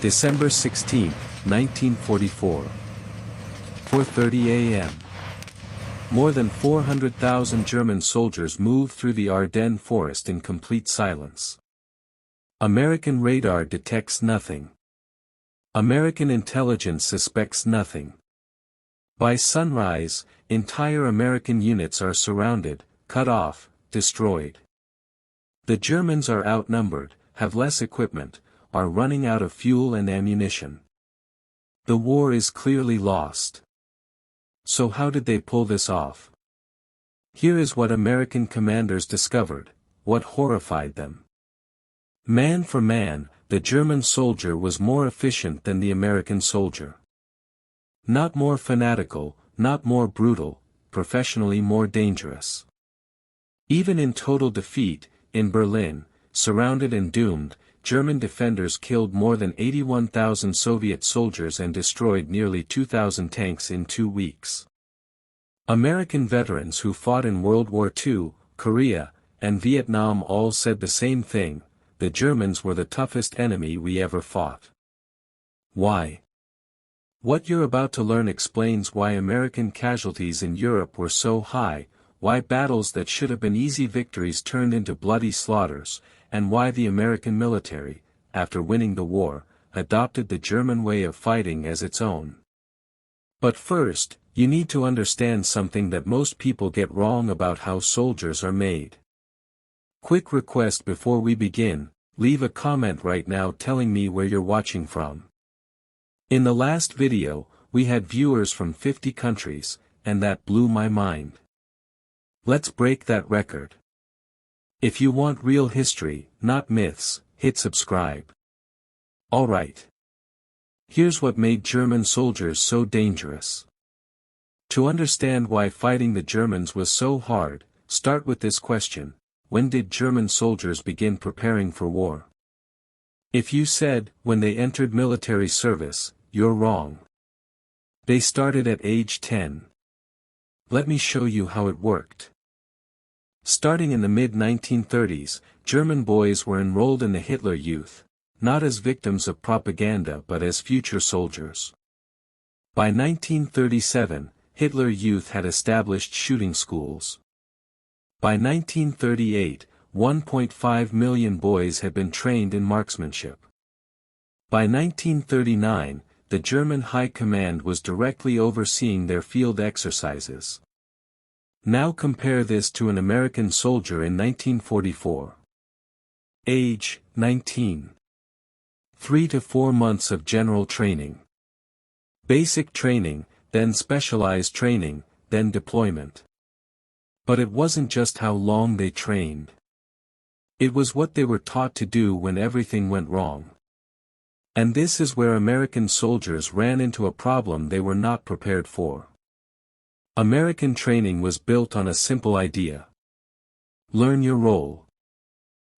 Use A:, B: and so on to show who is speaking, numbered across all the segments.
A: December 16, 1944. 4:30 a.m. More than 400,000 German soldiers moved through the Ardennes forest in complete silence. American radar detects nothing. American intelligence suspects nothing. By sunrise, entire American units are surrounded, cut off, destroyed. The Germans are outnumbered, have less equipment, are running out of fuel and ammunition. The war is clearly lost. So how did they pull this off? Here is what American commanders discovered, what horrified them. Man for man, the German soldier was more efficient than the American soldier. Not more fanatical, not more brutal, professionally more dangerous. Even in total defeat, in Berlin, surrounded and doomed, German defenders killed more than 81,000 Soviet soldiers and destroyed nearly 2,000 tanks in 2 weeks. American veterans who fought in World War II, Korea, and Vietnam all said the same thing: the Germans were the toughest enemy we ever fought. Why? What you're about to learn explains why American casualties in Europe were so high, why battles that should have been easy victories turned into bloody slaughters, and why the American military, after winning the war, adopted the German way of fighting as its own. But first, you need to understand something that most people get wrong about how soldiers are made. Quick request before we begin, leave a comment right now telling me where you're watching from. In the last video, we had viewers from 50 countries, and that blew my mind. Let's break that record. If you want real history, not myths, hit subscribe. Alright. Here's what made German soldiers so dangerous. To understand why fighting the Germans was so hard, start with this question: when did German soldiers begin preparing for war? If you said, when they entered military service, you're wrong. They started at age 10. Let me show you how it worked. Starting in the mid-1930s, German boys were enrolled in the Hitler Youth, not as victims of propaganda but as future soldiers. By 1937, Hitler Youth had established shooting schools. By 1938, 1.5 million boys had been trained in marksmanship. By 1939, the German High Command was directly overseeing their field exercises. Now compare this to an American soldier in 1944. Age, 19. 3 to 4 months of general training. Basic training, then specialized training, then deployment. But it wasn't just how long they trained. It was what they were taught to do when everything went wrong. And this is where American soldiers ran into a problem they were not prepared for. American training was built on a simple idea. Learn your role.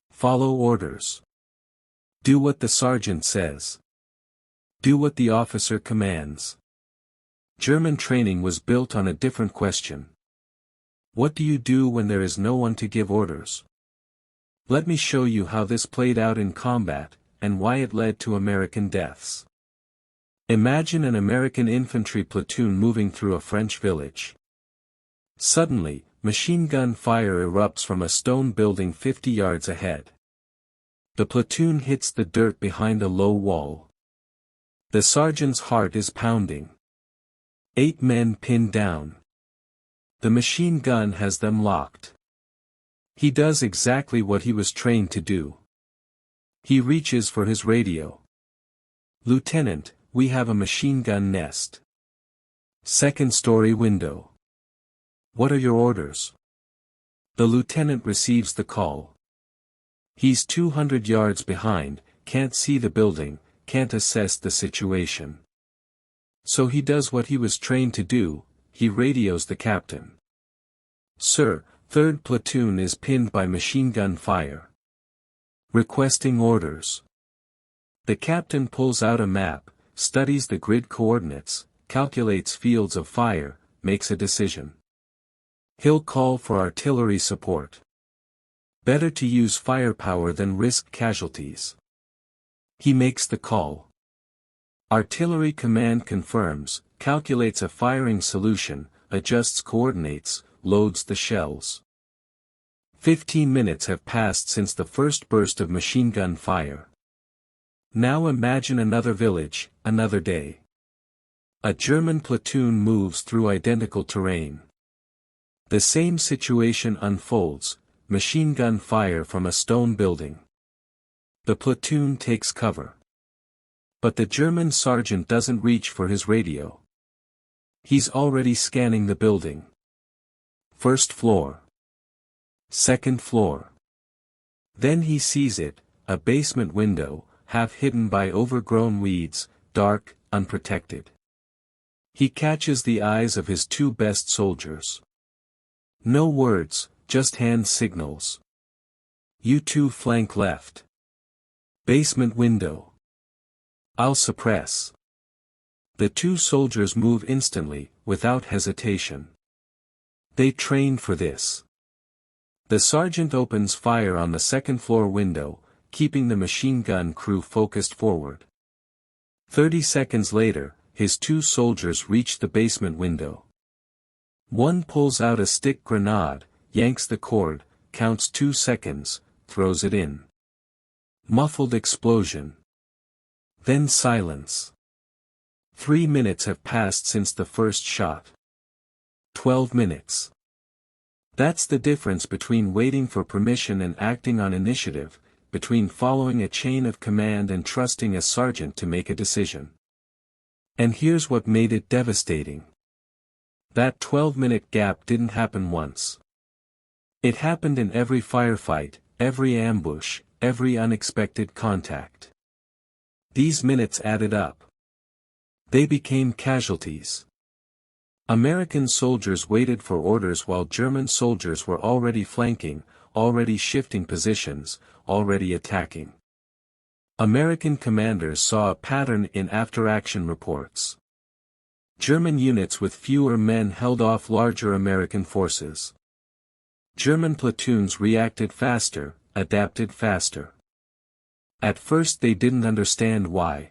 A: Follow orders. Do what the sergeant says. Do what the officer commands. German training was built on a different question. What do you do when there is no one to give orders? Let me show you how this played out in combat, and why it led to American deaths. Imagine an American infantry platoon moving through a French village. Suddenly, machine gun fire erupts from a stone building 50 yards ahead. The platoon hits the dirt behind a low wall. The sergeant's heart is pounding. 8 men pinned down. The machine gun has them locked. He does exactly what he was trained to do. He reaches for his radio. "Lieutenant, we have a machine gun nest. Second story window. What are your orders?" The lieutenant receives the call. He's 200 yards behind, can't see the building, can't assess the situation. So he does what he was trained to do, he radios the captain. "Sir, 3rd platoon is pinned by machine gun fire. Requesting orders." The captain pulls out a map, studies the grid coordinates, calculates fields of fire, makes a decision. He'll call for artillery support. Better to use firepower than risk casualties. He makes the call. Artillery command confirms, calculates a firing solution, adjusts coordinates, loads the shells. 15 minutes have passed since the first burst of machine gun fire. Now imagine another village, another day. A German platoon moves through identical terrain. The same situation unfolds, machine gun fire from a stone building. The platoon takes cover. But the German sergeant doesn't reach for his radio. He's already scanning the building. First floor. Second floor. Then he sees it, a basement window, half hidden by overgrown weeds, dark, unprotected. He catches the eyes of his two best soldiers. No words, just hand signals. You two flank left. Basement window. I'll suppress. The two soldiers move instantly, without hesitation. They trained for this. The sergeant opens fire on the second floor window, keeping the machine gun crew focused forward. 30 seconds later, his two soldiers reach the basement window. One pulls out a stick grenade, yanks the cord, counts 2 seconds, throws it in. Muffled explosion. Then silence. 3 minutes have passed since the first shot. 12 minutes. That's the difference between waiting for permission and acting on initiative, between following a chain of command and trusting a sergeant to make a decision. And here's what made it devastating. That 12-minute gap didn't happen once. It happened in every firefight, every ambush, every unexpected contact. These minutes added up. They became casualties. American soldiers waited for orders while German soldiers were already flanking, already shifting positions, already attacking. American commanders saw a pattern in after-action reports. German units with fewer men held off larger American forces. German platoons reacted faster, adapted faster. At first they didn't understand why.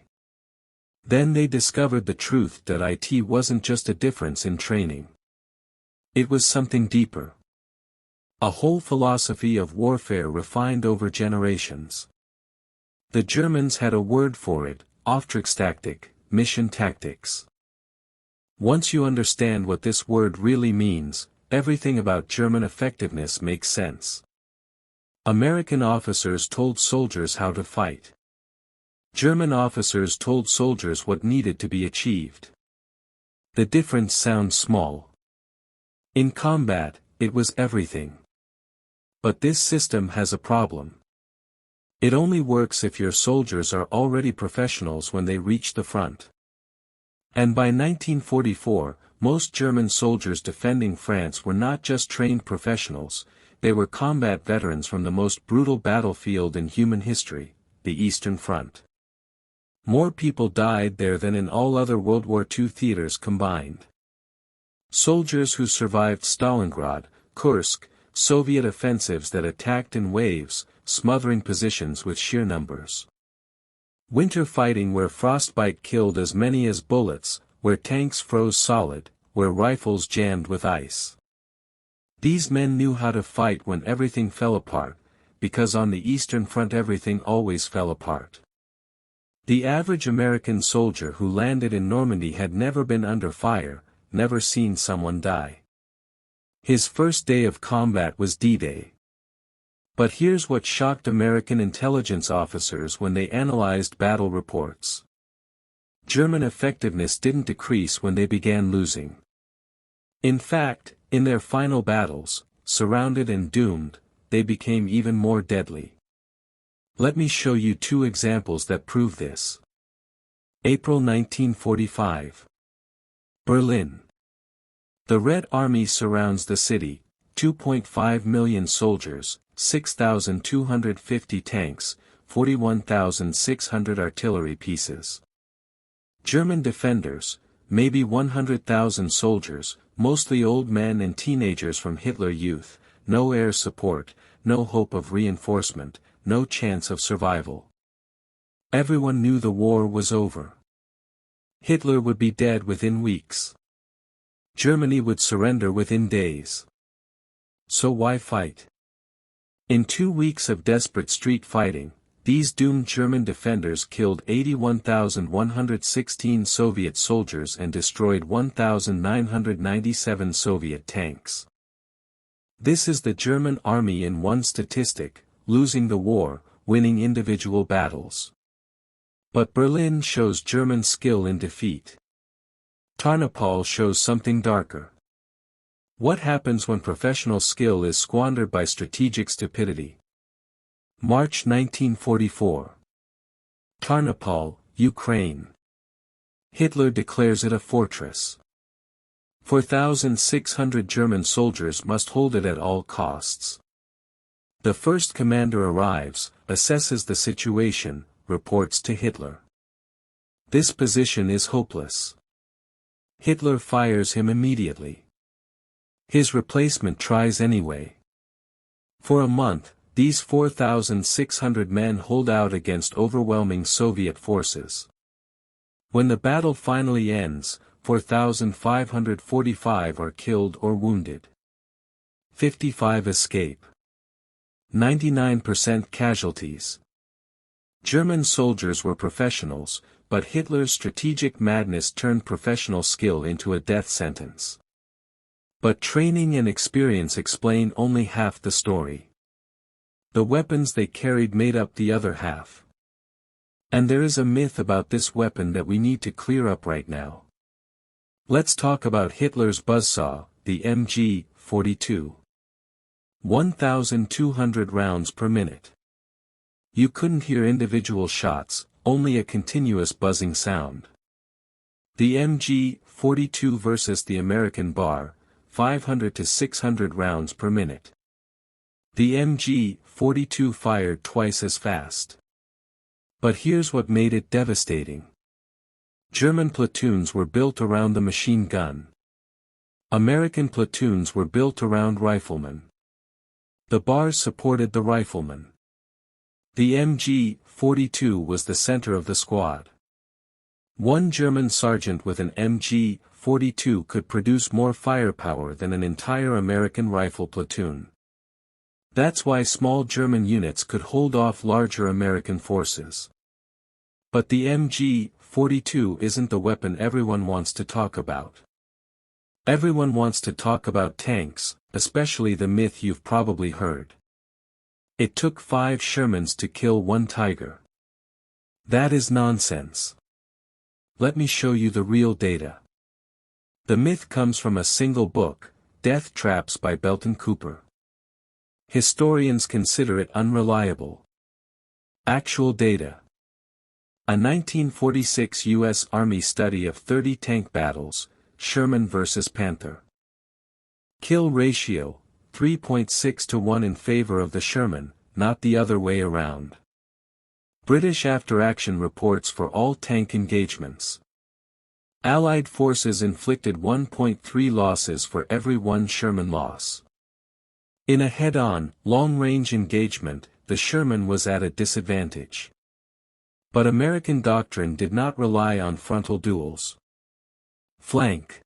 A: Then they discovered the truth that it wasn't just a difference in training. It was something deeper. A whole philosophy of warfare refined over generations. The Germans had a word for it, Auftragstaktik, mission tactics. Once you understand what this word really means, everything about German effectiveness makes sense. American officers told soldiers how to fight. German officers told soldiers what needed to be achieved. The difference sounds small. In combat, it was everything. But this system has a problem. It only works if your soldiers are already professionals when they reach the front. And by 1944, most German soldiers defending France were not just trained professionals, they were combat veterans from the most brutal battlefield in human history, the Eastern Front. More people died there than in all other World War II theaters combined. Soldiers who survived Stalingrad, Kursk, Soviet offensives that attacked in waves, smothering positions with sheer numbers. Winter fighting where frostbite killed as many as bullets, where tanks froze solid, where rifles jammed with ice. These men knew how to fight when everything fell apart, because on the Eastern Front everything always fell apart. The average American soldier who landed in Normandy had never been under fire, never seen someone die. His first day of combat was D-Day. But here's what shocked American intelligence officers when they analyzed battle reports. German effectiveness didn't decrease when they began losing. In fact, in their final battles, surrounded and doomed, they became even more deadly. Let me show you 2 examples that prove this. April 1945. Berlin. The Red Army surrounds the city, 2.5 million soldiers, 6,250 tanks, 41,600 artillery pieces. German defenders, maybe 100,000 soldiers, mostly old men and teenagers from Hitler Youth, no air support, no hope of reinforcement, no chance of survival. Everyone knew the war was over. Hitler would be dead within weeks. Germany would surrender within days. So why fight? In 2 weeks of desperate street fighting, these doomed German defenders killed 81,116 Soviet soldiers and destroyed 1,997 Soviet tanks. This is the German army in one statistic, losing the war, winning individual battles. But Berlin shows German skill in defeat. Tarnopol shows something darker. What happens when professional skill is squandered by strategic stupidity? March 1944. Tarnopol, Ukraine. Hitler declares it a fortress. 4,600 German soldiers must hold it at all costs. The first commander arrives, assesses the situation, reports to Hitler. This position is hopeless. Hitler fires him immediately. His replacement tries anyway. For a month, these 4,600 men hold out against overwhelming Soviet forces. When the battle finally ends, 4,545 are killed or wounded. 55 escape. 99% casualties. German soldiers were professionals, but Hitler's strategic madness turned professional skill into a death sentence. But training and experience explain only half the story. The weapons they carried made up the other half. And there is a myth about this weapon that we need to clear up right now. Let's talk about Hitler's buzzsaw, the MG-42. 1,200 rounds per minute. You couldn't hear individual shots, only a continuous buzzing sound. The MG-42 versus the American bar, 500 to 600 rounds per minute. The MG-42 fired twice as fast. But here's what made it devastating. German platoons were built around the machine gun. American platoons were built around riflemen. The bars supported the riflemen. The MG-42 was the center of the squad. One German sergeant with an MG-42 could produce more firepower than an entire American rifle platoon. That's why small German units could hold off larger American forces. But the MG-42 isn't the weapon everyone wants to talk about. Everyone wants to talk about tanks, especially the myth you've probably heard. It took 5 Shermans to kill 1 Tiger. That is nonsense. Let me show you the real data. The myth comes from a single book, Death Traps by Belton Cooper. Historians consider it unreliable. Actual data. A 1946 U.S. Army study of 30 tank battles, Sherman vs. Panther. Kill ratio, 3.6 to 1 in favor of the Sherman, not the other way around. British after-action reports for all tank engagements. Allied forces inflicted 1.3 losses for every 1 Sherman loss. In a head-on, long-range engagement, the Sherman was at a disadvantage. But American doctrine did not rely on frontal duels. Flank.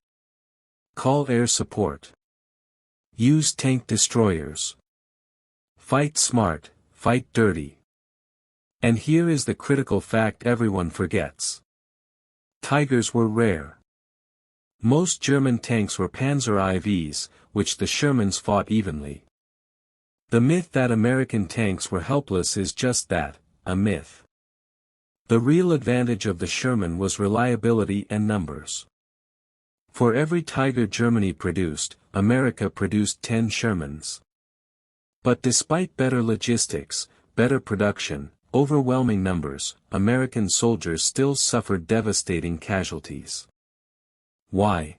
A: Call air support. Use tank destroyers. Fight smart, fight dirty. And here is the critical fact everyone forgets. Tigers were rare. Most German tanks were Panzer IVs, which the Shermans fought evenly. The myth that American tanks were helpless is just that, a myth. The real advantage of the Sherman was reliability and numbers. For every Tiger Germany produced, America produced 10 Shermans. But despite better logistics, better production, overwhelming numbers, American soldiers still suffered devastating casualties. Why?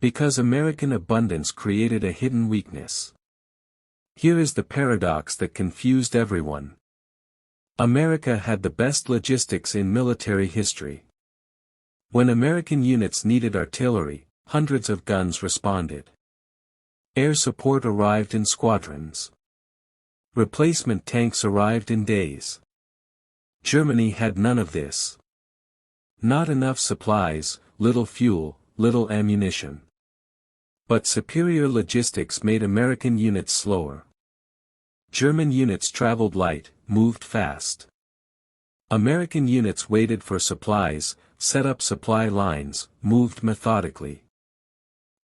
A: Because American abundance created a hidden weakness. Here is the paradox that confused everyone. America had the best logistics in military history. When American units needed artillery, hundreds of guns responded. Air support arrived in squadrons. Replacement tanks arrived in days. Germany had none of this. Not enough supplies, little fuel, little ammunition. But superior logistics made American units slower. German units traveled light, moved fast. American units waited for supplies, set up supply lines, moved methodically.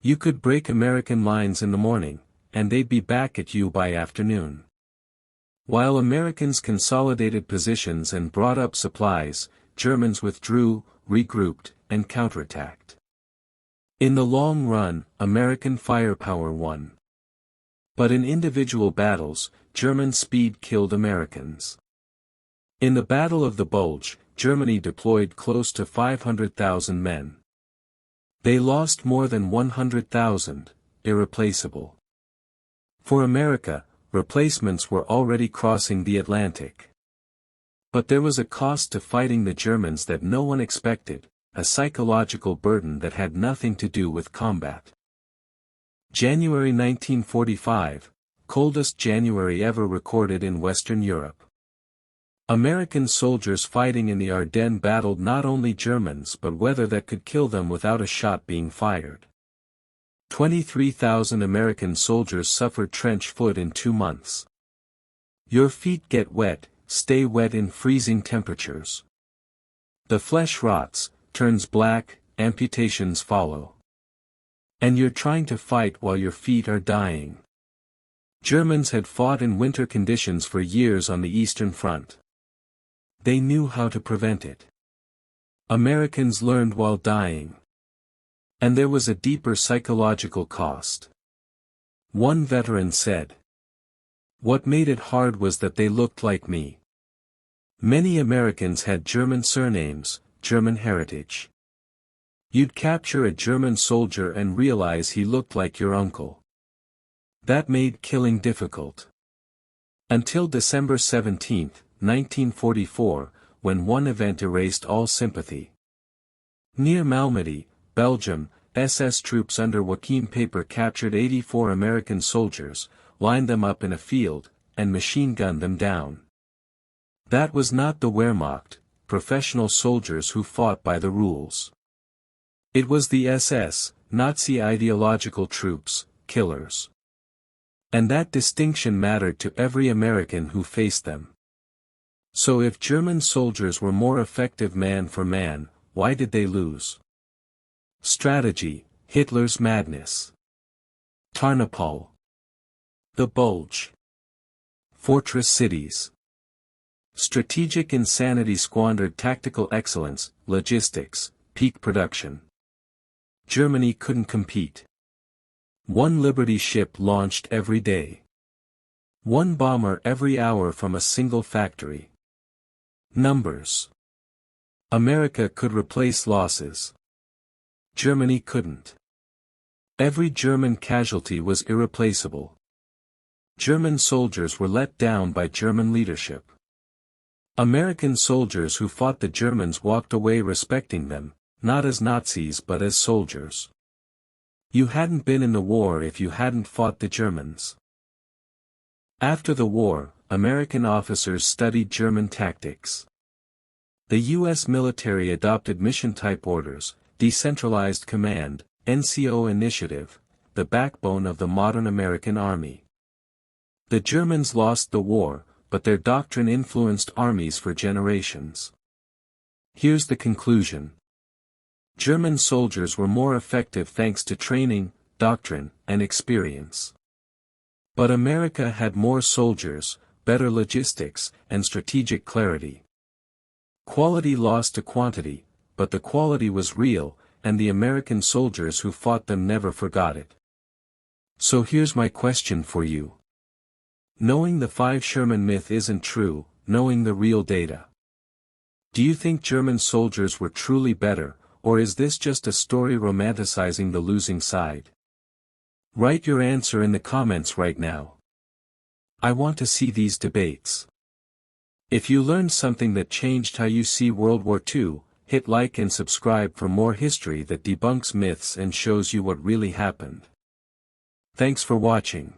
A: You could break American lines in the morning, and they'd be back at you by afternoon. While Americans consolidated positions and brought up supplies, Germans withdrew, regrouped, and counterattacked. In the long run, American firepower won. But in individual battles, German speed killed Americans. In the Battle of the Bulge, Germany deployed close to 500,000 men. They lost more than 100,000, irreplaceable. For America, replacements were already crossing the Atlantic. But there was a cost to fighting the Germans that no one expected, a psychological burden that had nothing to do with combat. January 1945, coldest January ever recorded in Western Europe. American soldiers fighting in the Ardennes battled not only Germans but weather that could kill them without a shot being fired. 23,000 American soldiers suffered trench foot in 2 months. Your feet get wet, stay wet in freezing temperatures. The flesh rots, turns black, amputations follow. And you're trying to fight while your feet are dying. Germans had fought in winter conditions for years on the Eastern Front. They knew how to prevent it. Americans learned while dying. And there was a deeper psychological cost. One veteran said, "What made it hard was that they looked like me." Many Americans had German surnames, German heritage. You'd capture a German soldier and realize he looked like your uncle. That made killing difficult. Until December 17, 1944, when one event erased all sympathy. Near Malmedy, Belgium, SS troops under Joachim Paper captured 84 American soldiers, lined them up in a field, and machine-gunned them down. That was not the Wehrmacht, professional soldiers who fought by the rules. It was the SS, Nazi ideological troops, killers. And that distinction mattered to every American who faced them. So if German soldiers were more effective man for man, why did they lose? Strategy, Hitler's madness. Tarnopol. The Bulge. Fortress cities. Strategic insanity squandered tactical excellence, logistics, peak production. Germany couldn't compete. One Liberty ship launched every day. One bomber every hour from a single factory. Numbers. America could replace losses. Germany couldn't. Every German casualty was irreplaceable. German soldiers were let down by German leadership. American soldiers who fought the Germans walked away respecting them, not as Nazis but as soldiers. You hadn't been in the war if you hadn't fought the Germans. After the war, American officers studied German tactics. The U.S. military adopted mission-type orders, decentralized command, NCO initiative, the backbone of the modern American army. The Germans lost the war, but their doctrine influenced armies for generations. Here's the conclusion. German soldiers were more effective thanks to training, doctrine, and experience. But America had more soldiers, better logistics, and strategic clarity. Quality lost to quantity, but the quality was real, and the American soldiers who fought them never forgot it. So here's my question for you. Knowing the 5 Sherman myth isn't true, knowing the real data. Do you think German soldiers were truly better, or is this just a story romanticizing the losing side? Write your answer in the comments right now. I want to see these debates. If you learned something that changed how you see World War II, hit like and subscribe for more history that debunks myths and shows you what really happened. Thanks for watching.